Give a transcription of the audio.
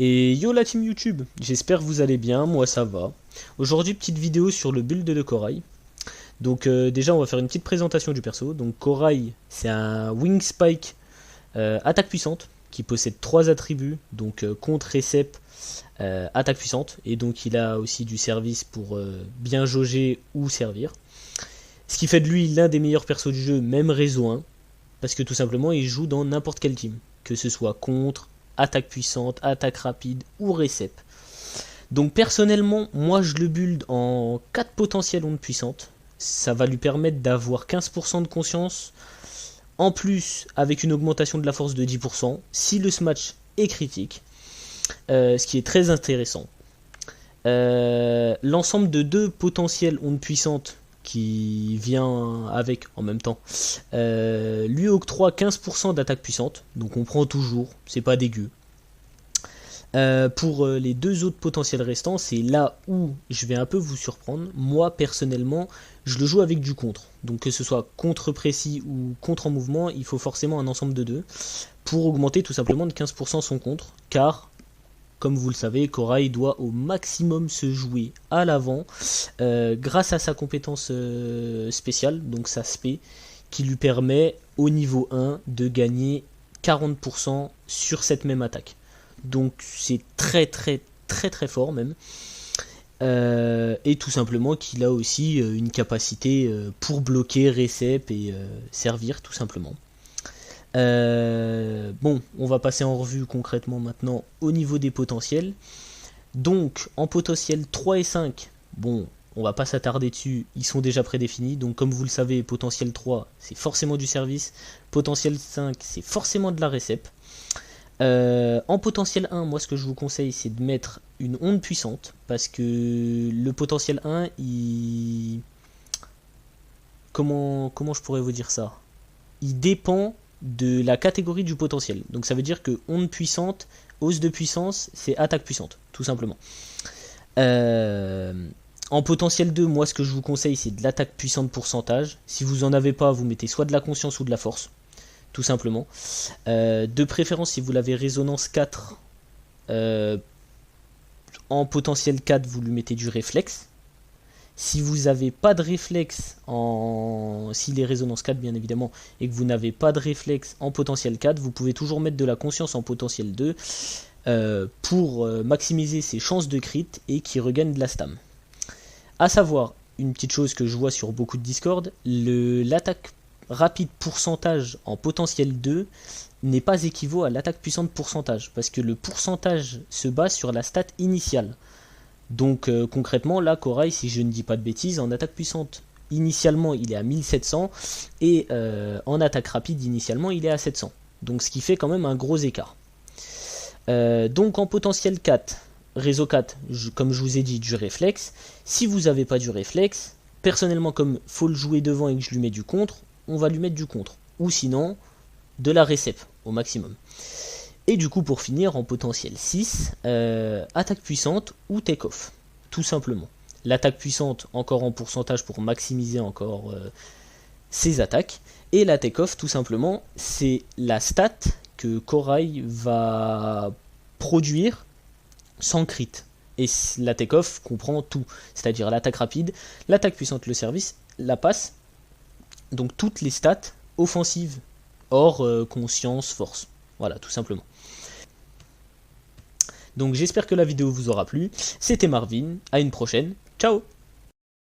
Et yo la team YouTube, j'espère que vous allez bien, moi ça va. Aujourd'hui petite vidéo sur le build de Corail. Donc déjà on va faire une petite présentation du perso. Donc Corail c'est un Wing Spike attaque puissante qui possède 3 attributs. Donc contre Récep, attaque puissante. Et donc il a aussi du service pour bien jauger ou servir. Ce qui fait de lui l'un des meilleurs persos du jeu, même réseau 1. Parce que tout simplement il joue dans n'importe quel team. Que ce soit contre, attaque puissante, attaque rapide ou récep. Donc personnellement, moi je le build en 4 potentielles ondes puissantes. Ça va lui permettre d'avoir 15% de conscience. En plus, avec une augmentation de la force de 10%, si le smash est critique. Ce qui est très intéressant. L'ensemble de 2 potentielles ondes puissantes qui vient avec en même temps lui octroie 15% d'attaque puissante, donc on prend toujours, c'est pas dégueu. Pour les 2 autres potentiels restants, c'est là où je vais un peu vous surprendre. Moi personnellement, je le joue avec du contre, donc que ce soit contre précis ou contre en mouvement, il faut forcément un ensemble de 2 pour augmenter tout simplement de 15% son contre, car comme vous le savez, Corail doit au maximum se jouer à l'avant grâce à sa compétence spéciale, donc sa spé, qui lui permet au niveau 1 de gagner 40% sur cette même attaque. Donc c'est très fort même. Et tout simplement qu'il a aussi une capacité pour bloquer, récep et servir tout simplement. Bon, on va passer en revue concrètement maintenant au niveau des potentiels. Donc, en potentiel 3 et 5, bon, on va pas s'attarder dessus, ils sont déjà prédéfinis. Donc, comme vous le savez, potentiel 3, c'est forcément du service. Potentiel 5, c'est forcément de la récep. En potentiel 1, moi, ce que je vous conseille, c'est de mettre une onde puissante. Parce que le potentiel 1, il... Comment je pourrais vous dire ça? Il dépend de la catégorie du potentiel. Donc ça veut dire que onde puissante, hausse de puissance, c'est attaque puissante, tout simplement. En potentiel 2, moi ce que je vous conseille, c'est de l'attaque puissante pourcentage. Si vous en avez pas, vous mettez soit de la conscience ou de la force, tout simplement. De préférence, si vous l'avez résonance 4, en potentiel 4, vous lui mettez du réflexe. Si vous n'avez pas de réflexe s'il est résonance 4 bien évidemment, et que vous n'avez pas de réflexe en potentiel 4, vous pouvez toujours mettre de la conscience en potentiel 2 pour maximiser ses chances de crit et qui regagne de la stam. A savoir, une petite chose que je vois sur beaucoup de Discord, l'attaque rapide pourcentage en potentiel 2 n'est pas équivaut à l'attaque puissante pourcentage, parce que le pourcentage se base sur la stat initiale. Donc concrètement là Corail, si je ne dis pas de bêtises, en attaque puissante initialement il est à 1700 et en attaque rapide initialement il est à 700, donc ce qui fait quand même un gros écart. Donc en potentiel 4, réseau 4, comme je vous ai dit, du réflexe. Si vous n'avez pas du réflexe, personnellement comme faut le jouer devant et que je lui mets du contre, on va lui mettre du contre, ou sinon de la récep au maximum. Et du coup, pour finir, en potentiel 6, attaque puissante ou take-off, tout simplement. L'attaque puissante, encore en pourcentage pour maximiser encore ses attaques. Et la take-off, tout simplement, c'est la stat que Corail va produire sans crit. Et la take-off comprend tout, c'est-à-dire l'attaque rapide, l'attaque puissante, le service, la passe. Donc toutes les stats offensives, hors conscience, force. Voilà, tout simplement. Donc j'espère que la vidéo vous aura plu. C'était Marvin, à une prochaine. Ciao!